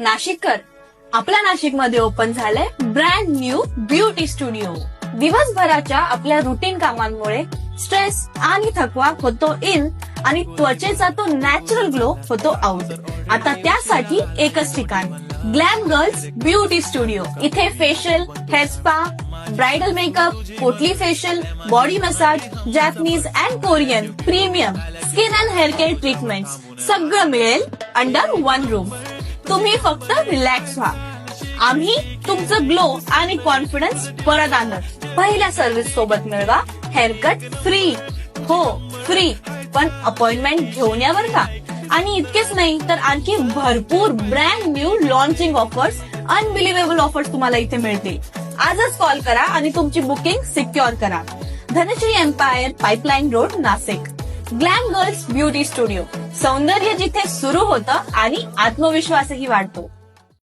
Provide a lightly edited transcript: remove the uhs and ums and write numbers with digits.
नाशिककर, आपल्या नाशिकमध्ये ओपन झालंय ब्रँड न्यू ब्युटी स्टुडिओ. दिवसभराच्या आपल्या रुटीन कामांमुळे स्ट्रेस आणि थकवा होतो इन आणि त्वचेचा तो नॅचरल ग्लो होतो आउट. आता त्यासाठी एकच ठिकाण, ग्लॅम गर्ल्स ब्युटी स्टुडिओ. इथे facial, hair spa, bridal makeup, potli facial, body massage, Japanese and Korean, premium skin and hair care treatments सगळं मिळेल अंडर वन रूम. तुम्ही फक्त रिलॅक्स व्हा, आम्ही तुमचं ग्लो आणि कॉन्फिडन्स परत आणत. पहिल्या सर्व्हिस सोबत मिळवा हेअरकट फ्री. हो फ्री, पण अपॉइंटमेंट घेऊन या बरं का. आणि इतकेच नाही तर आणखी भरपूर brand new launching offers, unbelievable offers तुम्हाला इथे मिळतील. आजच कॉल करा आणि तुमची बुकिंग सिक्युअर करा. Dhanashree Empire, pipeline road, Nashik. Glam girls beauty studio. सौंदर्य जिथे सुरू होतं आणि आत्मविश्वासही वाढतो.